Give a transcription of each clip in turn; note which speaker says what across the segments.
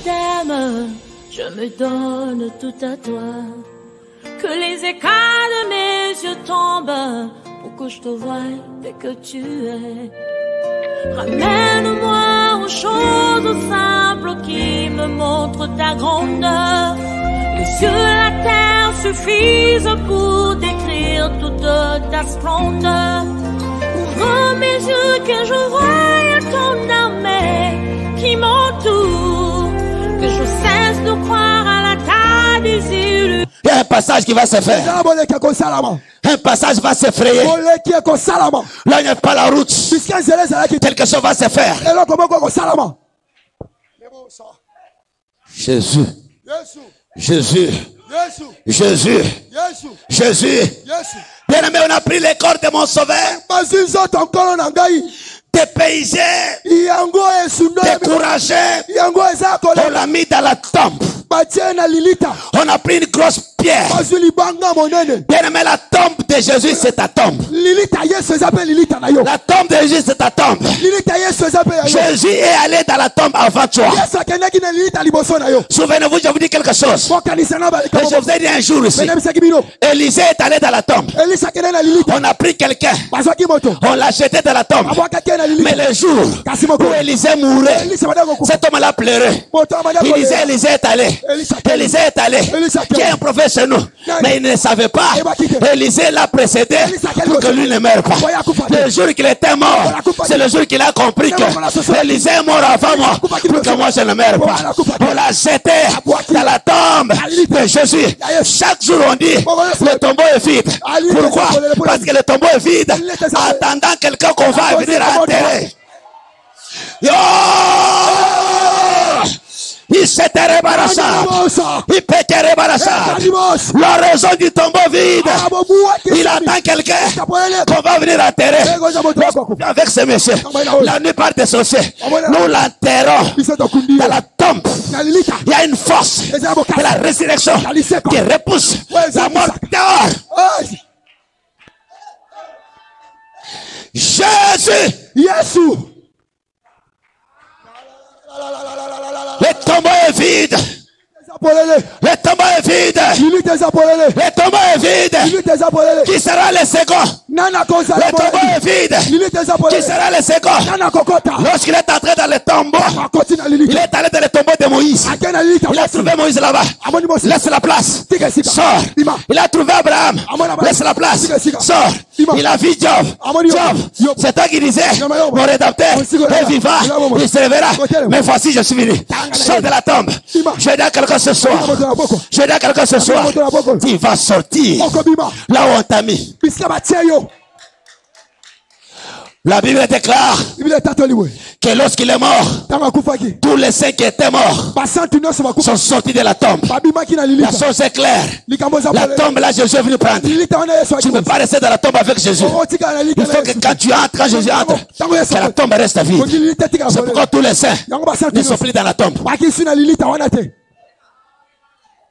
Speaker 1: t'aime, je me donne tout à toi. Que les écailles de mes yeux tombent pour que je te voie dès que tu es. Ramène-moi aux choses simples qui me montrent ta grandeur. Les cieux et la terre suffisent pour décrire toute ta splendeur. Ouvre mes yeux que je voie ton armée qui m'entoure, que je cesse de croire à la taille des illusions.
Speaker 2: Il y a un passage qui va se faire. Un passage va s'effrayer. Là, il n'y a pas la route. Quelque chose va se faire. Jésus. Jésus. Jésus. Jésus. Bien aimé, on a pris les corps de mon sauveur. Dépaysé, découragé, on l'a mis dans la tombe. On a pris une grosse pierre. Bien aimé, la tombe de Jésus, c'est ta tombe. La tombe de Jésus, c'est ta tombe. Jésus est allé dans la tombe avant toi. Souvenez-vous, je vous dis quelque chose. Et je vous ai dit un jour ici, Élisée est allé dans la tombe. On a pris quelqu'un, on l'a jeté dans la tombe. Mais le jour où Élisée mourait, cet homme-là pleurait. Il disait, Élisée est allé. Élisée est allé. Qui est un prophète chez nous. Mais il ne savait pas. Élisée l'a précédé pour que lui ne meure pas. Le jour qu'il était mort, c'est le jour qu'il a compris que Élisée est mort avant moi pour que moi je ne meure pas. On l'a jeté dans la tombe de Jésus. Chaque jour on dit, le tombeau est vide. Pourquoi? Parce que le tombeau est vide, attendant quelqu'un qu'on va venir enterrer. Yo! Il s'était débarrassé. Il pétait débarrassé. La raison du tombeau vide. Il attend quelqu'un qu'on va venir enterrer. Avec ce monsieur, la nuit part des sorciers. Nous l'enterrons dans la tombe. Il y a une force de la résurrection qui repousse la mort dehors. Jésus. Jésus. Le tombeau est vide. Le tombeau est vide. Le tombeau est vide. Qui sera le second? Le tombeau est vide. Qui sera le second? Lorsqu'il est entré dans le tombeau, il est allé dans le tombeau de Moïse. Il a trouvé Moïse là-bas. Laisse la place. Sors. Il a trouvé Abraham. Laisse la place. Sors. Il a vu Job. Job, c'est toi qui disais, mon rédempteur est vivant. Il se réveillera. Mais voici, je suis venu. Sors de la tombe. Je vais dire à quelqu'un ce soir. Je vais dire à quelqu'un ce soir. Tu vas sortir là où on t'a mis. La Bible déclare que lorsqu'il est mort, tous les saints qui étaient morts sont sortis de la tombe. La chose est claire. La tombe là, Jésus est venu prendre. Tu ne peux pas rester dans la tombe avec Jésus. Il faut que quand tu entres, quand Jésus entre, que la tombe reste vide. C'est pourquoi tous les saints ne sont plus dans la tombe.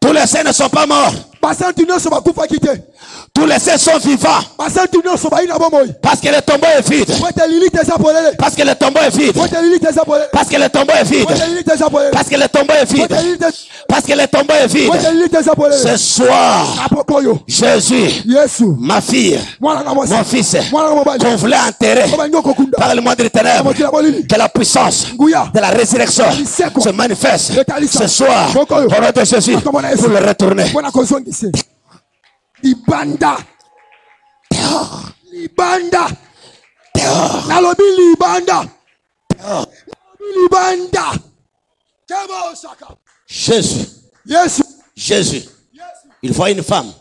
Speaker 2: Tous les saints ne sont pas morts. Tous les saints sont vivants. Parce que le tombeau est vide. Parce que le tombeau est vide. Parce que le tombeau est vide. Parce que le tombeau est vide. Parce que le tombeau est vide. Ce soir, Jésus, ma fille, mon fils, qu'on voulait enterrer par le monde des ténèbres, que la puissance de la résurrection se manifeste ce soir au nom de Jésus pour le retourner.
Speaker 3: Libanda. Libanda. Nalobi libanda. Libanda.
Speaker 2: Jésus.
Speaker 3: Jésus.
Speaker 2: Jésus. Il faut une femme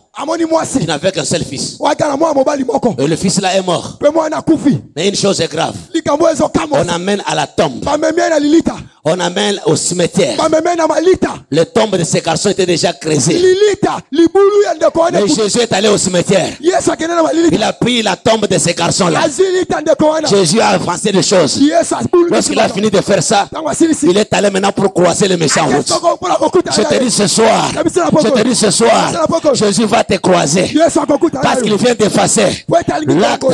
Speaker 2: qui n'avait qu'un seul fils. Et le fils là est mort. Mais une chose est grave. On amène à la tombe. On amène au cimetière. Le tombe de ces garçons était déjà creusé. Mais Jésus est allé au cimetière. Il a pris la tombe de ces garçons-là. Jésus a avancé des choses. Lorsqu'il a fini de faire ça, il est allé maintenant pour croiser les méchants en route. Je te dis ce soir, Jésus va te croiser. Parce qu'il vient d'effacer l'acte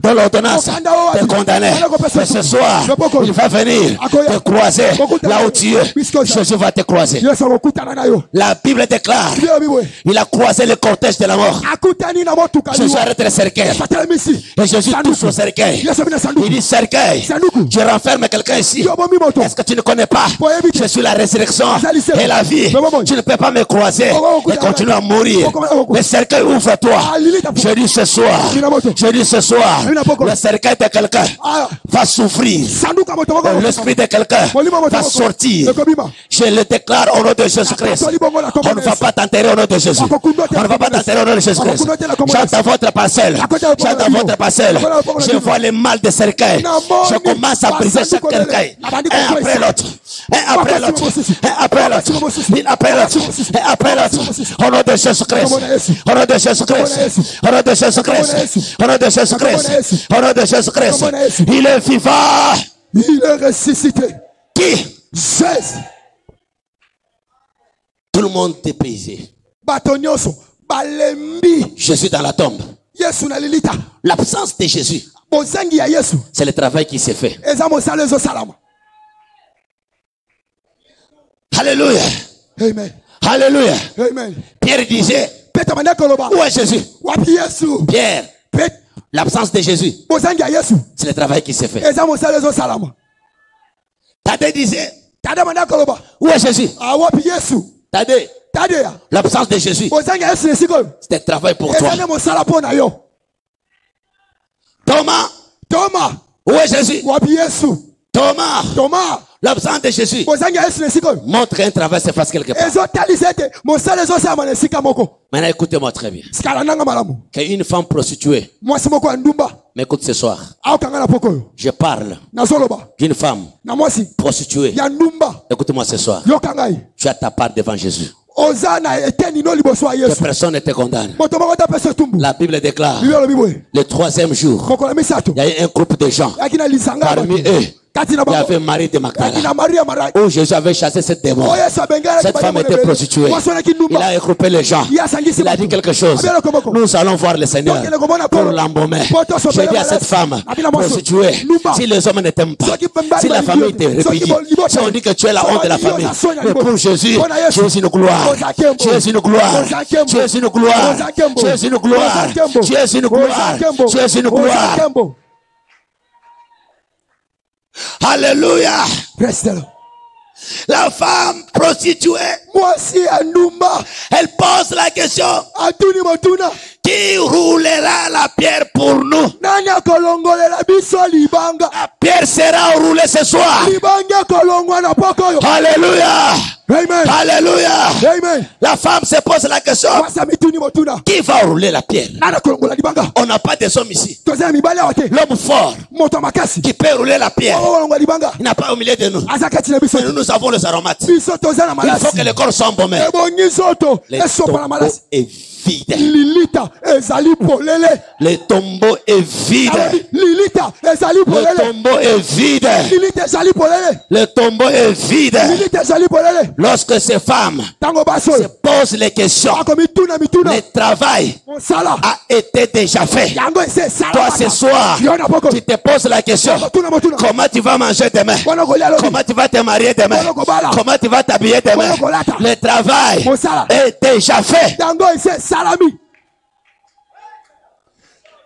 Speaker 2: dans l'ordonnance te condamner. Mais ce soir, il va venir te croiser là où tu es. Jésus va te croiser. La Bible déclare, il a croisé le cortège de la mort. Jésus arrête le cercueil. Et Jésus touche au cercueil. Il dit, cercueil, je renferme quelqu'un ici. Est-ce que tu ne connais pas? Je suis la résurrection et la vie. Tu ne peux pas me croiser et continuer à mourir. Le cercueil, ouvre-toi. Je dis ce soir, le cercueil de quelqu'un va souffrir. L'esprit de quelqu'un va sortir. Je le déclare au nom de Jésus-Christ. On ne va pas t'enterrer au nom de Jésus. On ne va pas t'enterrer au nom de Jésus-Christ. J'entends votre parcelle. J'entends votre parcelle. Je vois le mal de cercueil. Je commence à briser chaque cercueil. Un après l'autre. Un après l'autre. Un après l'autre. Un après l'autre. Un après l'autre. Au nom de Jésus-Christ. Au nom de Jésus-Christ. Au nom de Jésus-Christ. Au nom de Jésus-Christ. Au nom de Jésus-Christ. Il est vivant.
Speaker 3: Il est ressuscité.
Speaker 2: Qui?
Speaker 3: Jésus.
Speaker 2: Tout le monde est paysé. Je suis dans la tombe. L'absence de Jésus, c'est le travail qui s'est fait. Alléluia.
Speaker 3: Amen.
Speaker 2: Alléluia.
Speaker 3: Amen.
Speaker 2: Pierre disait, où est Jésus? Pierre, l'absence de Jésus, c'est le travail qui s'est fait. Tadé disait, où est Jésus? Tadé, l'absence de Jésus, c'est un travail pour toi. Thomas, où est Jésus? Thomas, l'absence de Jésus montre un travail se fasse quelque part. Maintenant écoutez-moi très bien. Qu'une femme prostituée m'écoute ce soir. Je parle d'une femme prostituée. Écoute-moi ce soir. Tu as ta part devant Jésus. Que personne ne te condamne. La Bible déclare, le troisième jour, il y a eu un groupe de gens. Parmi eux, il y avait Marie de Magdala, où Jésus avait chassé cette démon. Cette femme était prostituée. Il a regroupé les gens. Il a dit quelque chose. Nous allons voir le Seigneur pour l'embaumer. J'ai dit à cette femme prostituée, si les hommes ne t'aiment pas, si la famille te répudie, si on dit que tu es la honte de la famille, mais pour Jésus, tu es une gloire. Tu es une gloire. Tu es une gloire. Tu es une gloire. Tu es une gloire. Tu es une gloire. Alléluia. La femme prostituée, elle pose la question, qui roulera la pierre pour nous? La pierre sera roulée ce soir. Alléluia.
Speaker 3: Amen.
Speaker 2: Alléluia.
Speaker 3: Amen.
Speaker 2: La femme se pose la question, qui va rouler la pierre? On n'a pas de hommes ici. L'homme fort qui peut rouler la pierre, il n'a pas au milieu de nous. Mais nous avons les aromates. Il faut que le corps soit embaumé. Le tombeau est vide. Le tombeau est vide. Le tombeau est vide. Le tombeau est vide. Lorsque ces femmes se posent les questions, le travail a été déjà fait. Toi ce soir, tu te poses la question, comment tu vas manger demain? Comment tu vas te marier demain? Comment tu vas t'habiller demain? Le travail est déjà fait.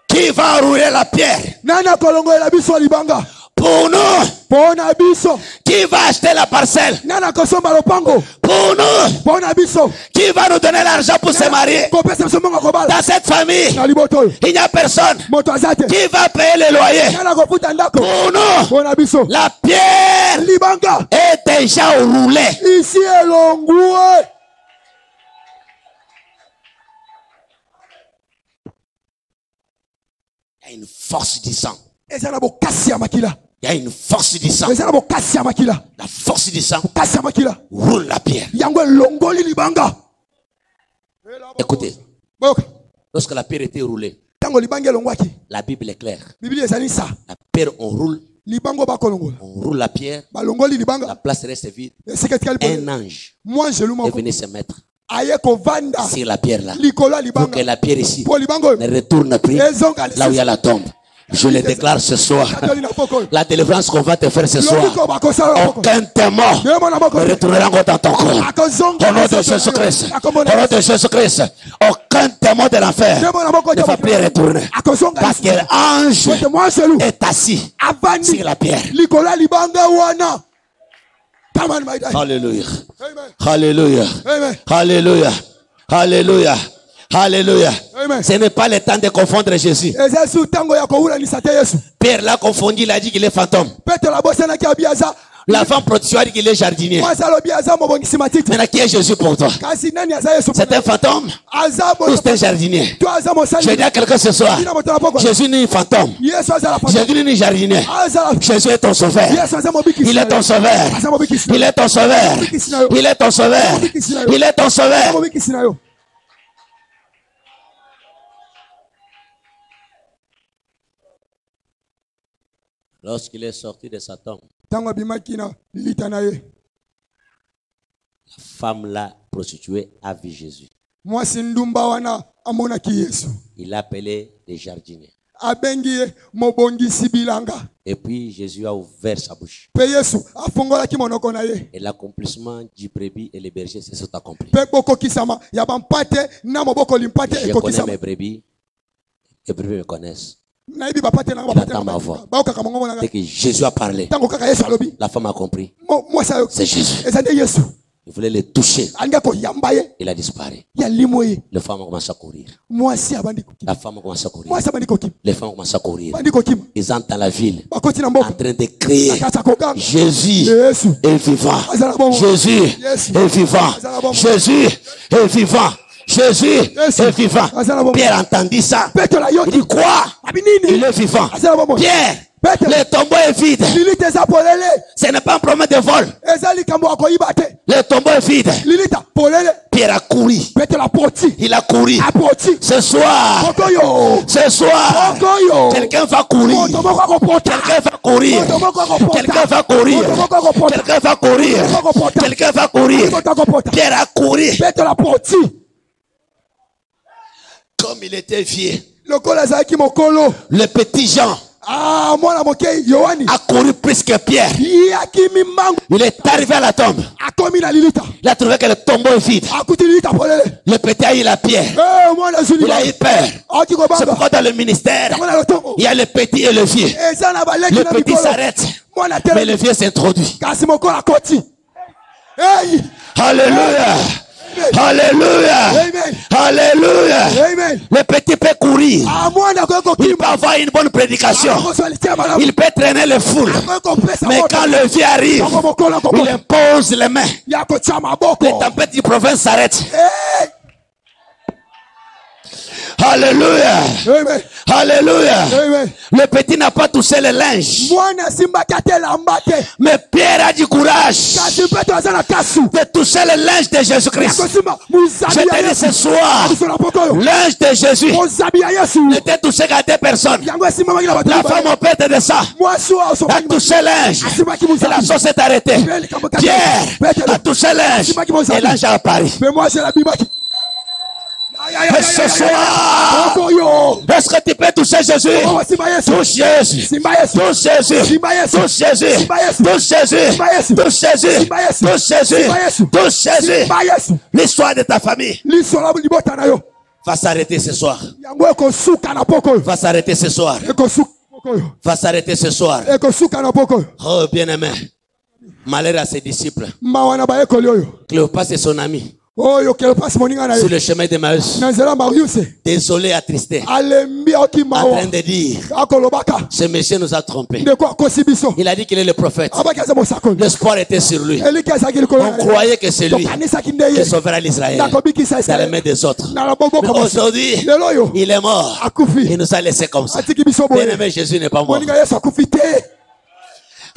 Speaker 2: Qui va rouler la pierre? Pour nous. Qui va acheter la parcelle? Pour nous. Qui va nous donner l'argent pour se marier? Dans cette famille, il n'y a personne. Qui va payer le loyer? Pour nous. La pierre est déjà roulée. Il y a une force du sang. Il y a une force du sang. La force du sang roule la pierre. Écoutez, lorsque la pierre était roulée, la Bible est claire. La pierre, on roule la pierre, la place reste vide. Un ange est venu se mettre sur la pierre là, pour que la pierre ici ne retourne plus là où il y a la tombe. Je le déclare ce soir. La délivrance qu'on va te faire ce soir. Aucun témoin ne retournera encore dans ton corps. Au nom de Jésus-Christ. Au nom de Jésus-Christ. Aucun témoin de l'enfer ne va plus retourner. Parce que l'ange est assis sur la pierre. Alléluia. Alléluia. Alléluia. Alléluia. Alléluia. Ce n'est pas le temps de confondre Jésus. Pierre l'a confondu, il a dit qu'il est fantôme. La femme prostituée a dit qu'il est jardinier. Maintenant, qui est Jésus pour toi? C'est un fantôme ou c'est un jardinier? Je dis à quelqu'un ce soir, Jésus n'est pas fantôme. Jésus n'est jardinier. Jésus est ton sauveur. Il est ton sauveur. Il est ton sauveur. Il est ton sauveur. Il est ton sauveur. Lorsqu'il est sorti de sa tombe, la femme là prostituée a vu Jésus. Il l'a appelé des jardiniers. Et puis Jésus a ouvert sa bouche. Et l'accomplissement du brebis et les bergers se sont accomplis. Je connais mes brebis, les brebis me connaissent. Il attend ma voix. Dès que Jésus a parlé, la femme a compris. C'est Jésus. Il voulait le toucher. Il a disparu. Les femmes ont commencé à courir. La femme a commencé à courir. Les femmes ont commencé à courir. Ils entrent dans la ville en train de crier. Jésus est vivant. Jésus est vivant. Jésus est vivant. Jésus est vivant. Pierre entendit ça. Il dit quoi? Il est vivant. Pierre, le tombeau est vide. Ce n'est pas un problème de vol. Le tombeau est vide. Pierre a couru. Il a couru. Ce soir, quelqu'un va courir. Quelqu'un va courir. Quelqu'un va courir. Quelqu'un va courir. Quelqu'un va courir. Pierre a couru. Comme il était vieux, le petit Jean a couru plus que Pierre. Il est arrivé à la tombe. Il a trouvé que le tombeau est vide. Le petit a eu la pierre. Il a eu peur. C'est pourquoi dans le ministère, il y a le petit et le vieux. Le petit s'arrête, mais le vieux s'introduit. Alléluia. Alléluia. Alléluia. Le petit peut courir. Il peut avoir une bonne prédication. Il peut traîner les foules. Mais quand le vieux arrive, il impose les mains. Les tempêtes du province s'arrêtent. Alléluia. Amen. Alléluia. Amen. Le petit n'a pas touché le linge. Mais Pierre a du courage de toucher le linge de Jésus-Christ. Je te dis ce soir, le linge de Jésus n'était touché qu'à 2 personnes. La femme au père de ça a touché le linge et la chose s'est arrêtée. Pierre a touché le linge et l'ange a apparu. Et ce soir, est-ce que tu peux toucher Jésus? Touche Jésus. Touche Jésus. Touche Jésus. Touche Jésus. Touche Jésus. Touche Jésus. Touche Jésus. L'histoire de ta famille va s'arrêter ce soir. Va s'arrêter ce soir. Va s'arrêter ce soir. Oh bien-aimé, malheur à ses disciples. Cléopas et son ami. Sur le chemin de Maüs, désolé, attristé, en train de dire, ce monsieur nous a trompés. Il a dit qu'il est le prophète. L'espoir était sur lui. On croyait que c'est lui qui sauvera l'Israël dans les mains des autres. Mais aujourd'hui, il est mort. Il nous a laissé comme ça. Bien-aimé, Jésus n'est pas mort.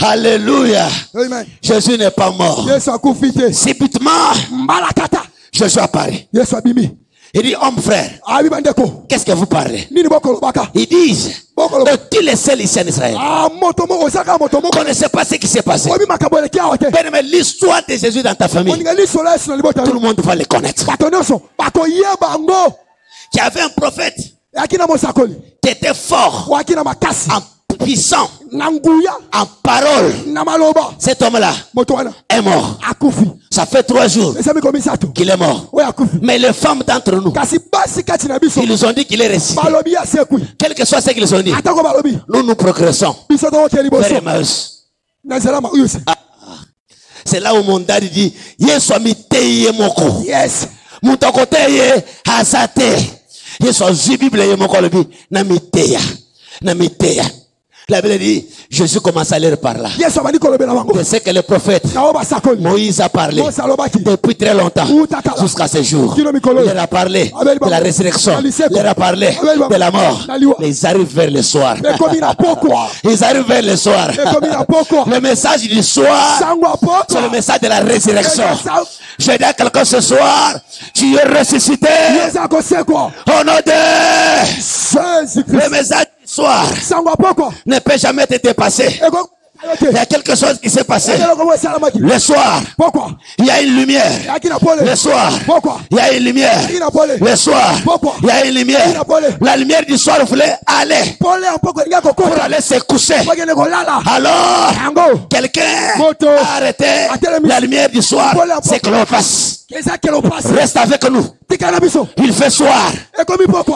Speaker 2: Alléluia. Amen. Jésus n'est pas mort. Subitement, Jésus apparaît. Il dit, homme frère, qu'est-ce que vous parlez? Ils disent, tu es le seul ici en Israël. Vous ne connaissez pas ce qui s'est passé. Mais l'histoire de Jésus dans ta famille, tout le monde va le connaître. Il y avait un prophète qui était fort, en puissant, en parole, cet homme-là est mort. Ça fait 3 jours qu'il est mort. Mais les femmes d'entre nous, ils nous ont dit qu'il est ressuscité. Quel que soit ce qu'ils ont dit, nous progressons vers Emmaüs. C'est là où mon daddy dit, Yesu amiteye moko. Yes. Mutoko teye hasate. Yesu Bible ye moko lebi na miteya. Na miteya. La Bible dit, Jésus commence à lire par là. Je sais que le prophète Moïse a parlé depuis très longtemps jusqu'à ce jour. Il a parlé de la résurrection. Il a parlé de la mort. Mais ils arrivent vers le soir. Ils arrivent vers le soir. Le message du soir, c'est le message de la résurrection. Je dis à quelqu'un ce soir, tu es ressuscité. Au nom de le message du soir ne peut jamais te dépasser. Il y a quelque chose qui s'est passé. Le soir, il y a une lumière. Le soir, il y a une lumière. Le soir, il y a une lumière. La lumière du soir voulait aller pour aller se coucher. Alors, quelqu'un a arrêté la lumière du soir. C'est que l'on passe. Reste avec nous. Il fait soir.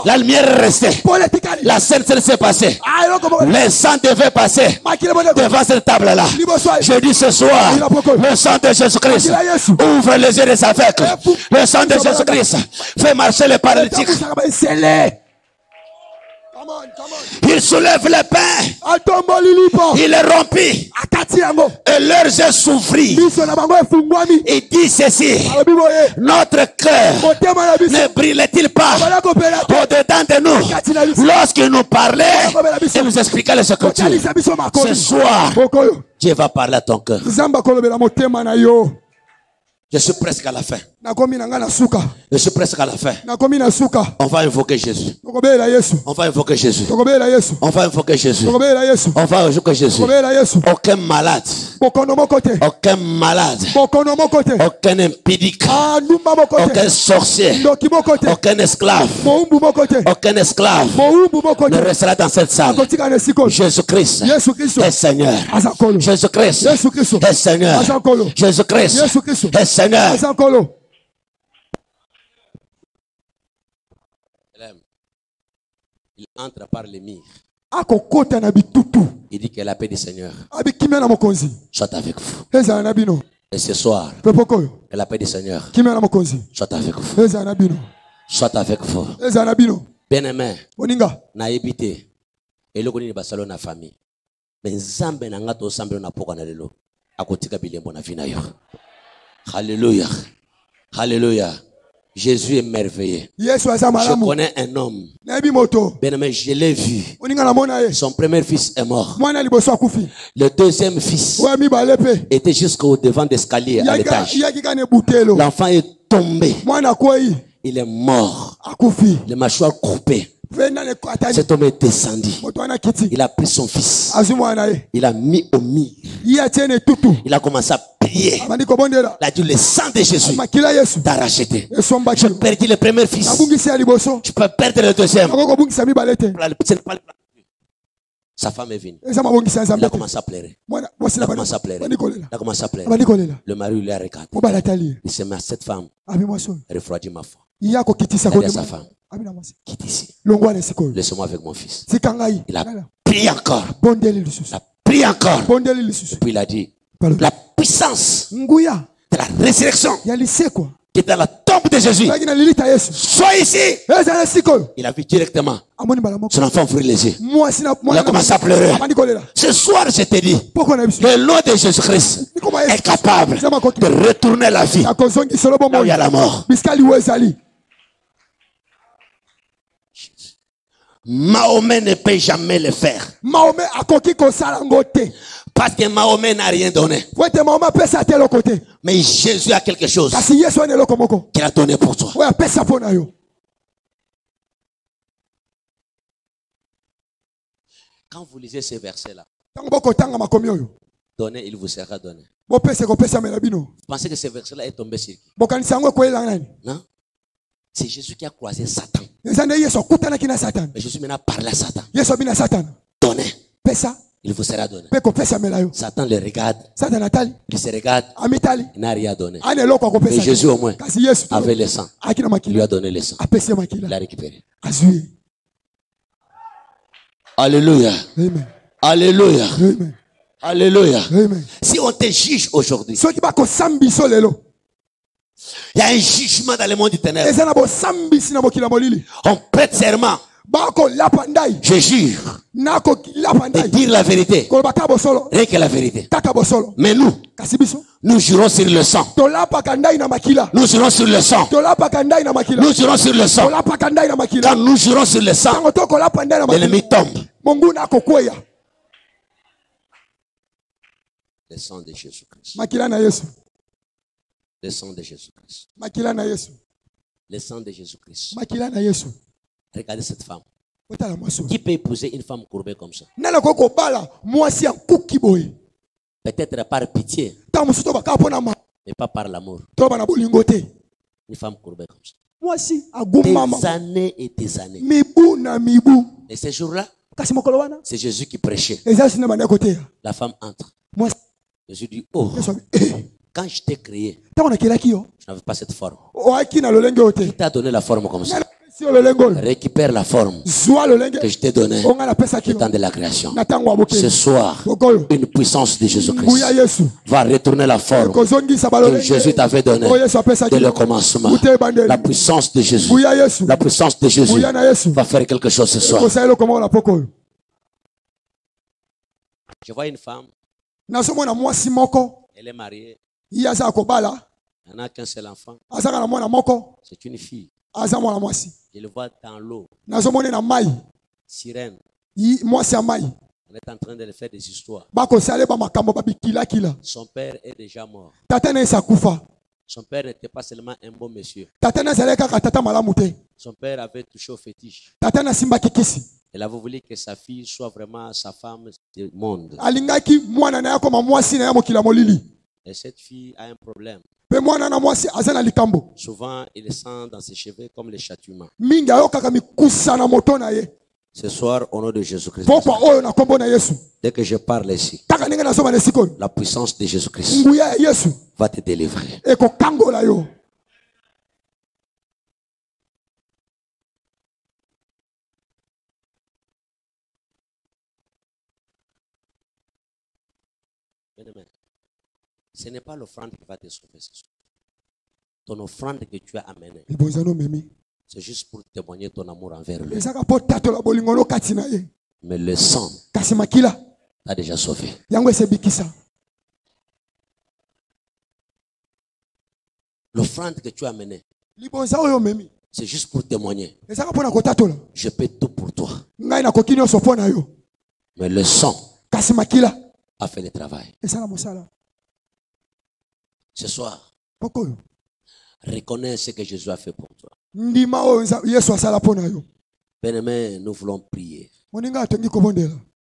Speaker 2: La lumière est restée. La scène s'est passée. Le sang devait passer devant cette table-là. Je dis ce soir, le sang de Jésus-Christ ouvre les yeux des aveugles. Le sang de Jésus-Christ fait marcher les paralytiques. Il soulève le pain. Il est rompu. Et leurs yeux s'ouvrirent. Il dit ceci. Notre cœur ne brille-t-il pas au-dedans de nous lorsqu'il nous parlait et nous expliquait les Écritures? Ce soir, Dieu va parler à ton cœur. Je suis presque à la fin. Je suis presque à la fin. On va invoquer Jésus. On va invoquer Jésus. On va invoquer Jésus. On va invoquer Jésus. Aucun malade. Aucun malade. Aucun impédique. Aucun sorcier. Aucun esclave. Aucun esclave ne restera dans cette salle. Jésus-Christ est Seigneur. Jésus-Christ est Seigneur. Jésus-Christ est Seigneur. Il entre par les murs. Il dit que la paix du Seigneur soit avec vous. Et ce soir, que la paix du Seigneur soit avec vous. Soit avec vous. Bien-aimé, na habité et le koni basalo na famille. Mais nzambe na ngato sambe na poka na lelo. Akotika bilembo na vina yo. Alléluia. Alléluia. Jésus est merveilleux. Je connais un homme. Bien-aimé, je l'ai vu. Son premier fils est mort. Le deuxième fils était jusqu'au devant d'escalier à l'étage. L'enfant est tombé. Il est mort. Le mâchoire coupé. Cet homme est descendu. Il a pris son fils. Il a mis au mur. Il a commencé à prier. Il a dit le sang de Jésus t'a racheté. Tu perds le premier fils. Tu peux perdre le deuxième. Sa femme est venue. Il a commencé à pleurer. Il a commencé à pleurer. Il a commencé à pleurer. Le mari lui a regardé. Il s'est mis à cette femme. Refroidis ma foi. Il a dit à sa femme. Quitte ici. Laisse-moi avec mon fils. Il a prié encore. Il a prié encore. Et puis il a dit, la puissance de la résurrection qui est dans la tombe de Jésus, sois ici. Il a vu directement son enfant ouvrir les yeux. Il a commencé à pleurer. Ce soir, je te dis, le nom de Jésus-Christ est capable de retourner la vie là où il y a la mort. Mahomet ne peut jamais le faire. Parce que Mahomet n'a rien donné. Mais Jésus a quelque chose qu'il a donné pour toi. Quand vous lisez ces versets-là, donnez, il vous sera donné. Vous pensez que ce verset-là est tombé sur qui? Non? C'est Jésus qui a croisé Satan. Mais je suis maintenant parlé à Satan. Donnez. Il vous sera donné. Satan le regarde. Il se regarde. Il n'a rien donné. Mais Jésus au moins avait le sang. Il lui a donné le sang. Il l'a récupéré. Alléluia.
Speaker 3: Amen.
Speaker 2: Alléluia.
Speaker 3: Amen.
Speaker 2: Alléluia.
Speaker 3: Amen.
Speaker 2: Si on te juge aujourd'hui, il y a un jugement dans le monde du ténèbre. On prête serment. Je jure de dire la vérité. Rien que la vérité. Mais nous jurons sur le sang. Nous jurons sur le sang. Nous jurons sur le sang. Quand nous jurons sur le sang, l'ennemi tombe. Le sang de Jésus-Christ. Le sang de Jésus-Christ. Le sang de Jésus-Christ. Regardez cette femme. Qui peut épouser une femme courbée comme ça? Peut-être par pitié, mais pas par l'amour. Une femme courbée comme ça. Des années et des années. Et ces jours-là, c'est Jésus qui prêchait. La femme entre. Jésus dit, oh, quand je t'ai créé, je n'avais pas cette forme. Il t'a donné la forme comme ça. Récupère la forme que je t'ai donnée le temps de la création. Ce soir, une puissance de Jésus-Christ va retourner la forme que Jésus t'avait donnée dès le commencement. La puissance de Jésus, la puissance de Jésus va faire quelque chose ce soir. Je vois une femme, elle est mariée, elle n'a qu'un seul enfant, c'est une fille. Je le vois dans l'eau. Sirène. On est en train de le faire des histoires. Son père est déjà mort. Son père n'était pas seulement un bon monsieur. Son père avait touché au fétiche. Elle avait voulu que sa fille soit vraiment sa femme du monde. Et cette fille a un problème. Souvent, il sent dans ses cheveux comme les châtiments. Ce soir, au nom de Jésus-Christ, dès que je parle ici, la puissance de Jésus-Christ va te délivrer. Ce n'est pas l'offrande qui va te sauver ce soir. Ton offrande que tu as amenée, c'est juste pour témoigner ton amour envers lui. Mais le sang t'a déjà sauvé. L'offrande que tu as amenée, c'est juste pour témoigner. Je paie tout pour toi. Mais le sang a fait le travail. Ce soir, reconnais ce que Jésus a fait pour toi. Bien-aimé, nous voulons prier.